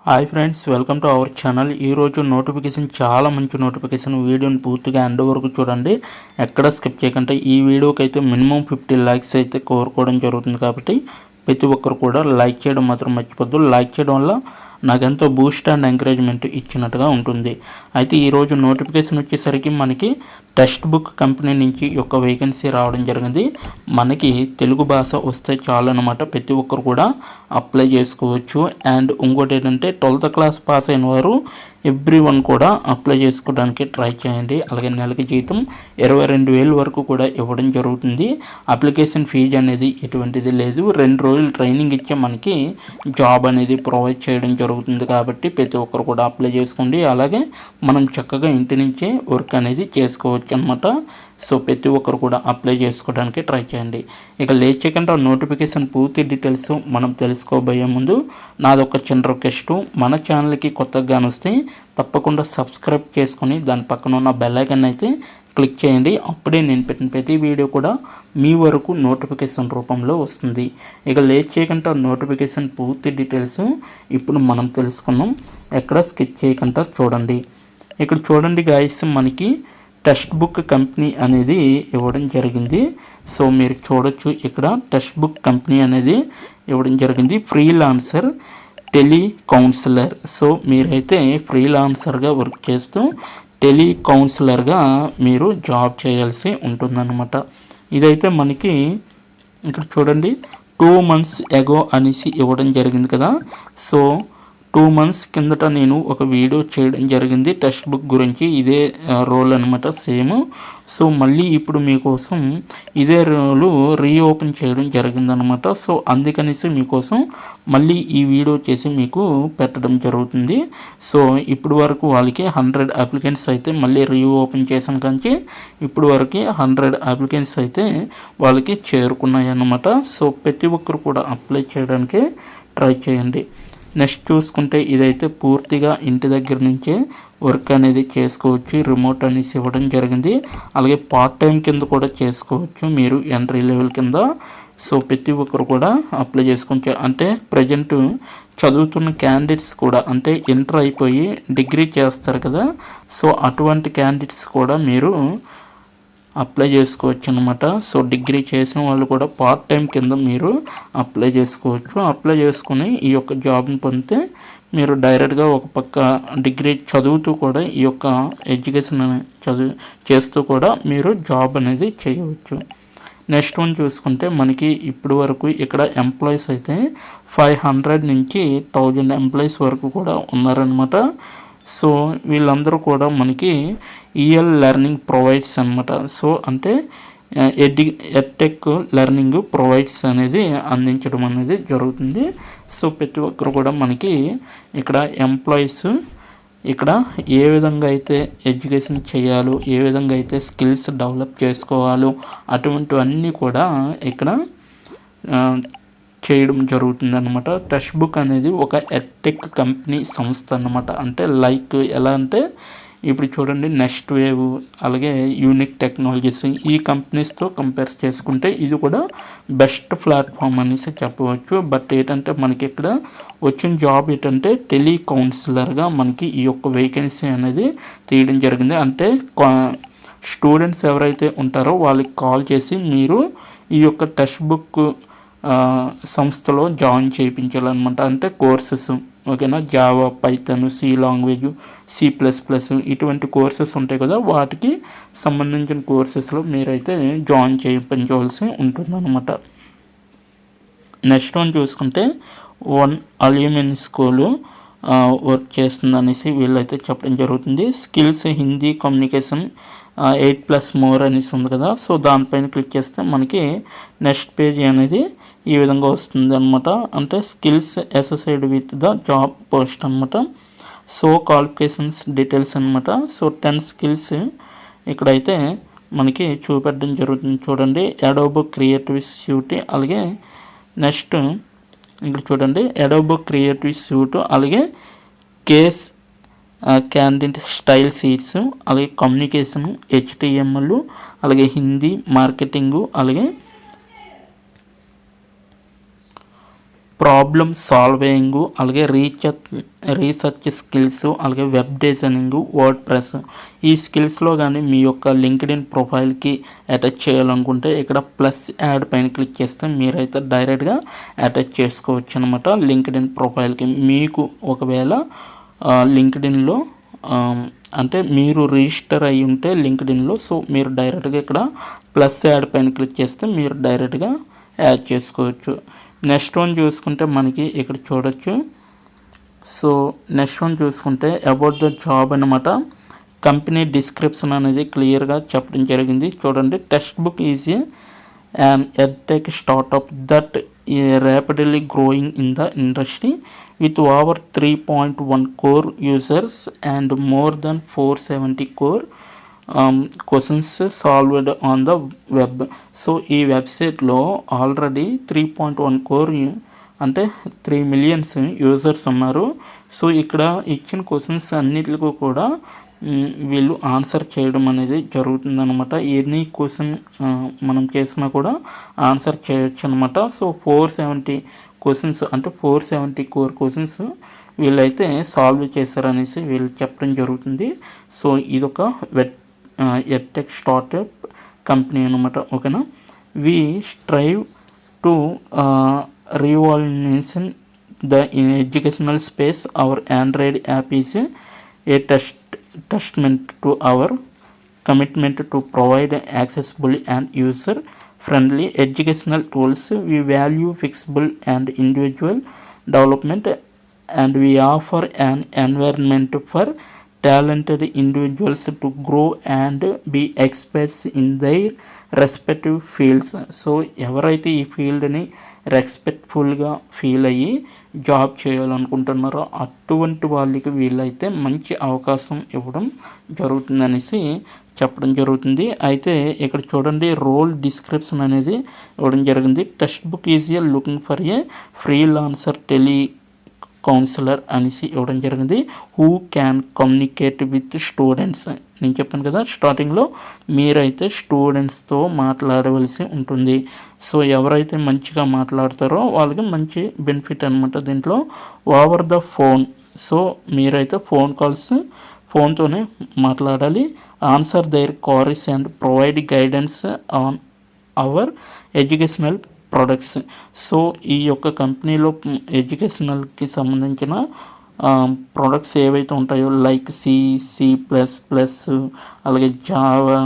Hi friends, welcome to our channel. ఈరోజు notification చాలా మంచి నోటిఫికేషన్. వీడియోని పూర్తిగా ఎండ్ వరకు చూడండి, ఎక్కడ స్కిప్ చేయకుండా. ఈ వీడియోకి అయితే మినిమం 50 లైక్స్ అయితే కోరుకోవడం జరుగుతుంది. కాబట్టి ప్రతి ఒక్కరు కూడా లైక్ చేయడం మాత్రం మర్చిపోద్దు. లైక్ చేయడం వల్ల నాకు ఎంతో బూస్ట్ అండ్ ఎంకరేజ్మెంట్ ఇచ్చినట్టుగా ఉంటుంది. అయితే ఈరోజు నోటిఫికేషన్ వచ్చేసరికి మనకి టెక్స్ట్ బుక్ కంపెనీ నుంచి ఒక వేకెన్సీ రావడం జరిగింది. మనకి తెలుగు భాష వస్తే చాలు అనమాట. ప్రతి ఒక్కరు కూడా అప్లై చేసుకోవచ్చు. అండ్ ఇంకోటి ఏంటంటే 12th క్లాస్ పాస్ అయిన వారు ఎవ్రీవన్ కూడా అప్లై చేసుకోవడానికి ట్రై చేయండి. అలాగే నెలకి జీతం 22,000 వరకు కూడా ఇవ్వడం జరుగుతుంది. అప్లికేషన్ ఫీజు అనేది ఎటువంటిది లేదు. 2 రోజులు ట్రైనింగ్ ఇచ్చే మనకి జాబ్ అనేది ప్రొవైడ్ చేయడం జరుగుతుంది. కాబట్టి ప్రతి ఒక్కరు కూడా అప్లై చేసుకోండి. అలాగే మనం చక్కగా ఇంటి నుంచే వర్క్ అనేది చేసుకోవచ్చు అన్నమాట. సో ప్రతి ఒక్కరు కూడా అప్లై చేసుకోవడానికి ట్రై చేయండి. ఇక లేట్ చేయకుండా నోటిఫికేషన్ పూర్తి డీటెయిల్స్ మనం తెలుసుకోబోయే ముందు నాదొక చిన్న రిక్వెస్ట్. మన ఛానల్కి కొత్తగా వస్తే తప్పకుండా సబ్స్క్రైబ్ చేసుకొని దాని పక్కన ఉన్న బెల్ ఐకాన్ అయితే క్లిక్ చేయండి. అప్పుడే నేను పెట్టిన ప్రతి వీడియో కూడా మీ వరకు నోటిఫికేషన్ రూపంలో వస్తుంది. ఇక లేట్ చేయకుండా నోటిఫికేషన్ పూర్తి డీటెయిల్స్ ఇప్పుడు మనం తెలుసుకున్నాం. ఎక్కడ స్కిప్ చేయకుండా చూడండి. ఇక్కడ చూడండి గాయస్, మనకి టెక్స్ట్ బుక్ కంపెనీ అనేది ఇవ్వడం జరిగింది. సో మీరు చూడొచ్చు, ఇక్కడ టెక్స్ట్ బుక్ కంపెనీ అనేది ఇవ్వడం జరిగింది. Freelancer tele councillor. సో మీరైతే ఫ్రీలాన్సర్గా వర్క్ చేస్తూ టెలి కౌన్సిలర్గా మీరు జాబ్ చేయాల్సి ఉంటుందన్నమాట. ఇదైతే మనకి ఇక్కడ చూడండి 2 months ఎగో అనేసి ఇవ్వడం జరిగింది కదా. సో 2 months కిందట నేను ఒక వీడియో చేయడం జరిగింది టెక్స్ట్ బుక్ గురించి. ఇదే రోల్ అనమాట, సేమ్. సో మళ్ళీ ఇప్పుడు మీకోసం ఇదే రోలు రీఓపెన్ చేయడం జరిగిందనమాట. సో అందుకనేసి మీకోసం మళ్ళీ ఈ వీడియో చేసి మీకు పెట్టడం జరుగుతుంది. సో ఇప్పుడు వరకు వాళ్ళకి 100 అప్లికెంట్స్ అయితే మళ్ళీ రీఓపెన్ చేసాం కానీ ఇప్పుడు వరకు 100 అప్లికెంట్స్ అయితే వాళ్ళకి చేరుకున్నాయి అన్నమాట. సో ప్రతి ఒక్కరు కూడా అప్లై చేయడానికి ట్రై చేయండి. నెక్స్ట్ చూసుకుంటే ఇదైతే పూర్తిగా ఇంటి దగ్గర నుంచే వర్క్ అనేది చేసుకోవచ్చు. రిమోట్ అనేసి ఇవ్వడం జరిగింది. అలాగే పార్ట్ టైం కింద కూడా చేసుకోవచ్చు మీరు ఎంట్రీ లెవెల్ కింద. సో ప్రతి ఒక్కరు కూడా అప్లై చేసుకోవచ్చు. అంటే ప్రజెంట్ చదువుతున్న క్యాండిడేట్స్ కూడా, అంటే ఇంటర్ అయిపోయి డిగ్రీ చేస్తారు కదా, సో అటువంటి క్యాండిడేట్స్ కూడా మీరు అప్లై చేసుకోవచ్చు అనమాట. సో డిగ్రీ చేసిన వాళ్ళు కూడా పార్ట్ టైం కింద మీరు అప్లై చేసుకోవచ్చు. అప్లై చేసుకుని ఈ యొక్క జాబ్ని పొందితే మీరు డైరెక్ట్గా ఒక పక్క డిగ్రీ చదువుతూ కూడా ఈ యొక్క ఎడ్యుకేషన్ చేస్తూ కూడా మీరు జాబ్ అనేది చేయవచ్చు. నెక్స్ట్ వన్ చూసుకుంటే మనకి ఇప్పుడు వరకు ఇక్కడ ఎంప్లాయీస్ అయితే 500 నుంచి 1000 ఎంప్లాయీస్ వరకు కూడా ఉన్నారనమాట. సో వీళ్ళందరూ కూడా మనకి ఈఎల్ లెర్నింగ్ ప్రొవైడ్స్ అనమాట. సో అంటే ఎడ్టెక్ లెర్నింగ్ ప్రొవైడ్స్ అనేది అందించడం అనేది జరుగుతుంది. సో ప్రతి ఒక్కరు కూడా మనకి ఇక్కడ ఎంప్లాయీస్ ఇక్కడ ఏ విధంగా అయితే ఎడ్యుకేషన్ చేయాలో, ఏ విధంగా అయితే స్కిల్స్ డెవలప్ చేసుకోవాలో అటువంటివన్నీ కూడా ఇక్కడ చేయడం జరుగుతుంది అనమాట. టెక్స్ట్ బుక్ అనేది ఒక ఎడ్టెక్ కంపెనీ సంస్థ అన్నమాట. అంటే లైక్ ఎలా అంటే ఇప్పుడు చూడండి నెక్స్ట్ వేవ్, అలాగే యూనిక్ టెక్నాలజీస్, ఈ కంపెనీస్తో కంపేర్ చేసుకుంటే ఇది కూడా బెస్ట్ ప్లాట్ఫామ్ అనేసి చెప్పవచ్చు. బట్ ఏంటంటే మనకి ఇక్కడ వచ్చిన జాబ్ ఏంటంటే టెలి కౌన్సిలర్గా మనకి ఈ యొక్క వేకెన్సీ అనేది తీయడం జరిగింది. అంటే స్టూడెంట్స్ ఎవరైతే ఉంటారో వాళ్ళకి కాల్ చేసి మీరు ఈ యొక్క టెక్స్ట్ బుక్ సంస్థలో జాయిన్ చేయించాలన్నమాట. అంటే కోర్సెస్, ఓకేనా, Java, Python, C language, C++, ఇటువంటి కోర్సెస్ ఉంటాయి కదా, వాటికి సంబంధించిన కోర్సెస్లో మీరైతే జాయిన్ చేయించవలసి ఉంటుందన్నమాట. నెక్స్ట్ వన్ చూసుకుంటే 1 అల్యూమిని స్కూలు వర్క్ చేస్తుంది అనేసి వీళ్ళైతే చెప్పడం జరుగుతుంది. స్కిల్స్ హిందీ కమ్యూనికేషన్ 8+ మోర్ అనేసి ఉంది కదా. సో దానిపైన క్లిక్ చేస్తే మనకి నెక్స్ట్ పేజ్ అనేది ఈ విధంగా వస్తుంది అనమాట. అంటే skills associated with the job post అనమాట. సో క్వాలిఫికేషన్స్ డీటెయిల్స్ అనమాట. సో 10 స్కిల్స్ ఇక్కడైతే మనకి చూపెట్టడం జరుగుతుంది. చూడండి, అడోబ్ క్రియేటివ్ సూట్, అలాగే నెక్స్ట్ ఇక్కడ చూడండి అడోబ్ క్రియేటివ్ సూట్, అలాగే కేస్ క్యాండిడేట్ స్టైల్ షీట్స్, అలాగే కమ్యూనికేషన్, HTML, అలాగే హిందీ, మార్కెటింగు, అలాగే ప్రాబ్లమ్ సాల్వింగ్, అలాగే రీసెర్చ్ స్కిల్స్, అలాగే వెబ్ డిజైనింగ్, వర్డ్ ప్రెస్. ఈ స్కిల్స్లో కానీ మీ యొక్క లింక్డ్ఇన్ ప్రొఫైల్కి అటాచ్ చేయాలనుకుంటే ఇక్కడ ప్లస్ యాడ్ పైన క్లిక్ చేస్తే మీరైతే డైరెక్ట్గా అటాచ్ చేసుకోవచ్చు అనమాట లింక్డ్ఇన్ ప్రొఫైల్కి. మీకు ఒకవేళ లింక్డ్ఇన్లో అంటే మీరు రిజిస్టర్ అయి ఉంటే లింక్డ్ఇన్లో, సో మీరు డైరెక్ట్గా ఇక్కడ ప్లస్ యాడ్ పైన క్లిక్ చేస్తే మీరు డైరెక్ట్గా యాడ్ చేసుకోవచ్చు. నెక్స్ట్ వన్ చూసుకుంటే మనకి ఇక్కడ చూడొచ్చు. సో నెక్స్ట్ వన్ చూసుకుంటే అబౌట్ ద జాబ్ అనమాట. కంపెనీ డిస్క్రిప్షన్ అనేది క్లియర్గా చెప్పడం జరిగింది. చూడండి, text book is an edtech startup that is rapidly growing in the industry with over 3.1 crore users and more than 470 crore questions solved on the web. So ఈ వెబ్సైట్లో already 3.1 crore అంటే 3 million users ఉన్నారు. So ఇక్కడ ఇచ్చిన questions అన్నిటికీ కూడా వీళ్ళు answer చేయడం అనేది జరుగుతుందన్నమాట. ఎనీ క్వశ్చన్ మనం చేసినా కూడా ఆన్సర్ చేయొచ్చు అనమాట. సో 470 క్వశ్చన్స్ అంటే 470 కోర్ క్వశ్చన్స్ వీళ్ళైతే సాల్వ్ చేశారనేసి వీళ్ళు చెప్పడం జరుగుతుంది. సో ఇదొక ఎడ్టెక్ స్టార్టప్ కంపెనీ అనమాట. ఓకేనా. We strive to revolutionise the educational space. Our Android app is a testament to our commitment to provide accessible and user-friendly educational tools. We value flexible and individual development, and we offer an environment for talented individuals to grow and be experts in their respective fields. So ఎవరైతే ఈ ఫీల్డ్ని రెస్పెక్ట్ఫుల్గా feel అయ్యి job చేయాలనుకుంటున్నారో అటువంటి వాళ్ళకి వీళ్ళైతే మంచి అవకాశం ఇవ్వడం జరుగుతుందనేసి చెప్పడం జరుగుతుంది. అయితే ఇక్కడ చూడండి, రోల్ డిస్క్రిప్షన్ అనేది ఇవ్వడం జరిగింది. Text book is looking for a freelancer counsellor అనేసి ఇవ్వడం జరిగింది. Who can communicate with students. నేను చెప్పాను కదా స్టార్టింగ్లో, మీరైతే స్టూడెంట్స్తో మాట్లాడవలసి ఉంటుంది. సో ఎవరైతే మంచిగా మాట్లాడతారో వాళ్ళకి మంచి బెనిఫిట్ అనమాట దీంట్లో. Over the phone. సో మీరైతే ఫోన్తోనే మాట్లాడాలి. Answer their queries and provide guidance on our educational products. So ఈ యొక్క కంపెనీలో ఎడ్యుకేషనల్కి సంబంధించిన ప్రొడక్ట్స్ ఏవైతే ఉంటాయో లైక్ C++, అలాగే జావా,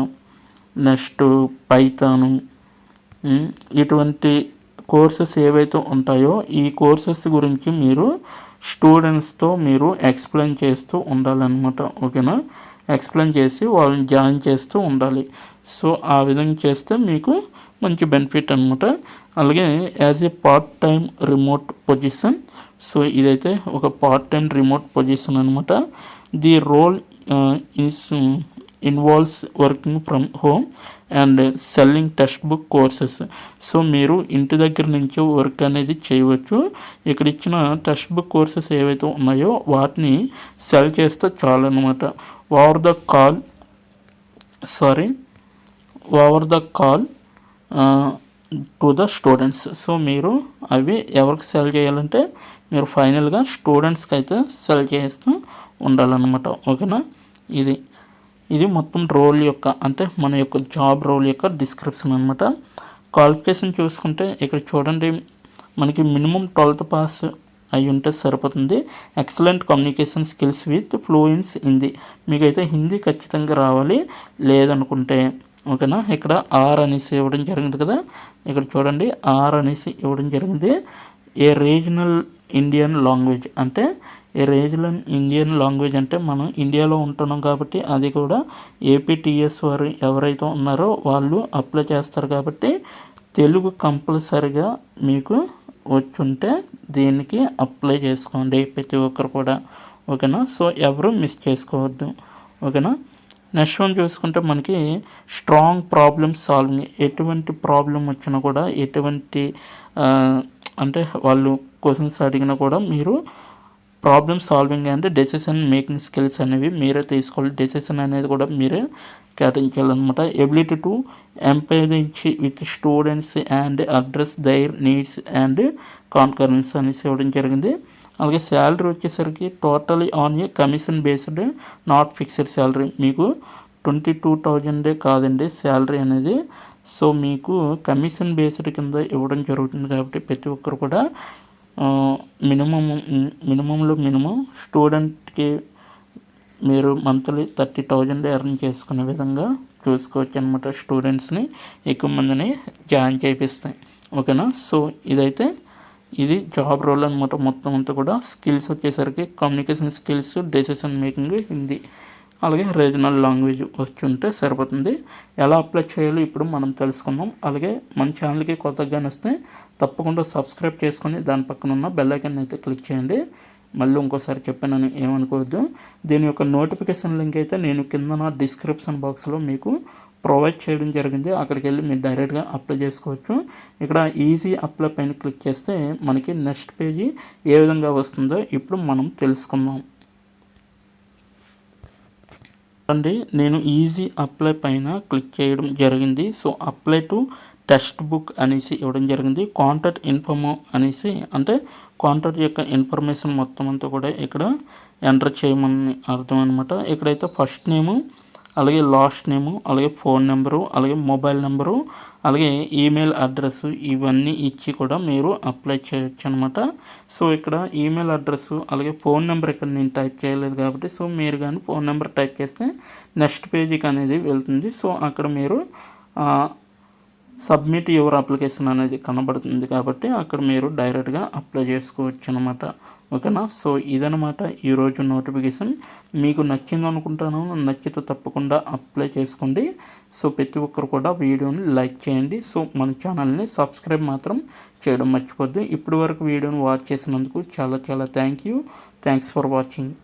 నెక్స్ట్ పైథాను, ఇటువంటి కోర్సెస్ ఏవైతే ఉంటాయో ఈ కోర్సెస్ గురించి మీరు స్టూడెంట్స్తో మీరు ఎక్స్ప్లెయిన్ చేస్తూ ఉండాలన్నమాట. ఓకేనా. ఎక్స్ప్లెయిన్ చేసి వాళ్ళని జాయిన్ చేస్తూ ఉండాలి. సో ఆ విధంగా చేస్తే మీకు మంచి బెనిఫిట్ అనమాట. అలాగే as a part time remote position. So ఇదైతే ఒక పార్ట్ టైం రిమోట్ పొజిషన్ అనమాట. The role involves working from home and selling text book courses. So మీరు ఇంటి దగ్గర నుంచి వర్క్ అనేది చేయవచ్చు. ఇక్కడ ఇచ్చిన టెక్స్ట్ బుక్ కోర్సెస్ ఏవైతే ఉన్నాయో వాటిని సెల్ చేస్తే చాలు అనమాట. Over the call to the students. So మీరు అవి ఎవరికి సెల్ చేయాలంటే మీరు ఫైనల్గా స్టూడెంట్స్కి అయితే సెల్ చేస్తూ ఉండాలన్నమాట. ఓకేనా. ఇది మొత్తం రోల్ యొక్క అంటే మన యొక్క జాబ్ రోల్ యొక్క డిస్క్రిప్షన్ అనమాట. క్వాలిఫికేషన్ చూసుకుంటే ఇక్కడ చూడండి, మనకి మినిమం 12th పాస్ అయి ఉంటే సరిపోతుంది. Excellent communication skills with fluency Hindi. మీకైతే హిందీ ఖచ్చితంగా రావాలి. లేదనుకుంటే ఓకేనా, ఇక్కడ ఆర్ అనేసి ఇవ్వడం జరిగింది కదా, ఇక్కడ చూడండి ఆర్ అనేసి ఇవ్వడం జరిగింది. ఏ రీజనల్ ఇండియన్ లాంగ్వేజ్ అంటే అంటే మనం ఇండియాలో ఉంటున్నాం కాబట్టి అది కూడా ఏపీటీఎస్ వారు ఎవరైతే ఉన్నారో వాళ్ళు అప్లై చేస్తారు కాబట్టి తెలుగు కంపల్సరిగా మీకు వచ్చుంటే దీనికి అప్లై చేసుకోండి ప్రతి ఒక్కరు కూడా. ఓకేనా. సో ఎవరు మిస్ చేసుకోవద్దు. ఓకేనా. నెక్స్ట్ వన్ చూసుకుంటే మనకి స్ట్రాంగ్ ప్రాబ్లమ్ సాల్వింగ్. ఎటువంటి ప్రాబ్లం వచ్చినా కూడా ఎటువంటి అంటే వాళ్ళు క్వశ్చన్స్ అడిగినా కూడా మీరు problem solving and decision making skills అనేవి మీరే తీసుకోవాలి. డెసిషన్ అనేది కూడా మీరే కేటాయించాలన్నమాట. Ability to empathise with students and address their needs and concerns అనేసి ఇవ్వడం జరిగింది. అలాగే శాలరీ వచ్చేసరికి totally on a commission based, not fixed salary. మీకు 22,000 కాదండి శాలరీ అనేది. సో మీకు కమిషన్ బేస్డ్ కింద ఇవ్వడం జరుగుతుంది కాబట్టి ప్రతి ఒక్కరు కూడా మినిమంలో మినిమం స్టూడెంట్కి మీరు మంత్లీ 30,000 ఎర్న్ చేసుకునే విధంగా చూసుకోవచ్చు అనమాట. స్టూడెంట్స్ని ఎక్కువ మందిని జాయిన్ చేపిస్తాయి. ఓకేనా. సో ఇది జాబ్ రోల్ అనమాట. మొత్తం అంతా కూడా స్కిల్స్ వచ్చేసరికి communication skills, decision making, Hindi, అలాగే రీజనల్ లాంగ్వేజ్ వచ్చి ఉంటే సరిపోతుంది. ఎలా అప్లై చేయాలో ఇప్పుడు మనం తెలుసుకుందాం. అలాగే మన ఛానల్కి కొత్తగా వస్తే తప్పకుండా సబ్స్క్రైబ్ చేసుకొని దాని పక్కన ఉన్న బెల్ ఐకాన్ అయితే క్లిక్ చేయండి. మళ్ళీ ఇంకోసారి చెప్పానని ఏమనుకోవద్దు. దీని యొక్క నోటిఫికేషన్ లింక్ అయితే నేను కింద డిస్క్రిప్షన్ బాక్స్లో మీకు ప్రొవైడ్ చేయడం జరిగింది. అక్కడికి వెళ్ళి మీరు డైరెక్ట్గా అప్లై చేసుకోవచ్చు. ఇక్కడ ఈజీ అప్లై పైన క్లిక్ చేస్తే మనకి నెక్స్ట్ పేజీ ఏ విధంగా వస్తుందో ఇప్పుడు మనం తెలుసుకుందాం. అండి నేను ఈజీ అప్లై పైన క్లిక్ చేయడం జరిగింది. So apply to text book అనేసి ఇవ్వడం జరిగింది. కాంటాక్ట్ ఇన్ఫర్మో అనేసి అంటే కాంటాక్ట్ యొక్క ఇన్ఫర్మేషన్ మొత్తం అంతా కూడా ఇక్కడ ఎంటర్ చేయమని అర్థం అనమాట. ఇక్కడైతే ఫస్ట్ నేము, అలాగే లాస్ట్ నేము, అలాగే ఫోన్ నెంబరు, అలాగే మొబైల్ నెంబరు, అలాగే ఈమెయిల్ అడ్రస్ ఇవన్నీ ఇచ్చి కూడా మీరు అప్లై చేయొచ్చు అనమాట. సో ఇక్కడ ఈమెయిల్ అడ్రస్ అలాగే ఫోన్ నెంబర్ ఇక్కడ నేను టైప్ చేయలేదు కాబట్టి సో మీరు కానీ ఫోన్ నెంబర్ టైప్ చేస్తే నెక్స్ట్ పేజీకి అనేది వెళ్తుంది. సో అక్కడ మీరు సబ్మిట్ యువర్ అప్లికేషన్ అనేది కనబడుతుంది కాబట్టి అక్కడ మీరు డైరెక్ట్గా అప్లై చేసుకోవచ్చు అనమాట. ఓకేనా. సో ఇదనమాట ఈరోజు నోటిఫికేషన్. మీకు నచ్చింది అనుకుంటాను. నచ్చితే తప్పకుండా అప్లై చేసుకోండి. సో ప్రతి ఒక్కరు కూడా వీడియోని లైక్ చేయండి. సో మన ఛానల్ని సబ్స్క్రైబ్ మాత్రం చేయడం మర్చిపోద్దు. ఇప్పటి వరకు వీడియోని వాచ్ చేసినందుకు చాలా థ్యాంక్స్ ఫర్ వాచింగ్.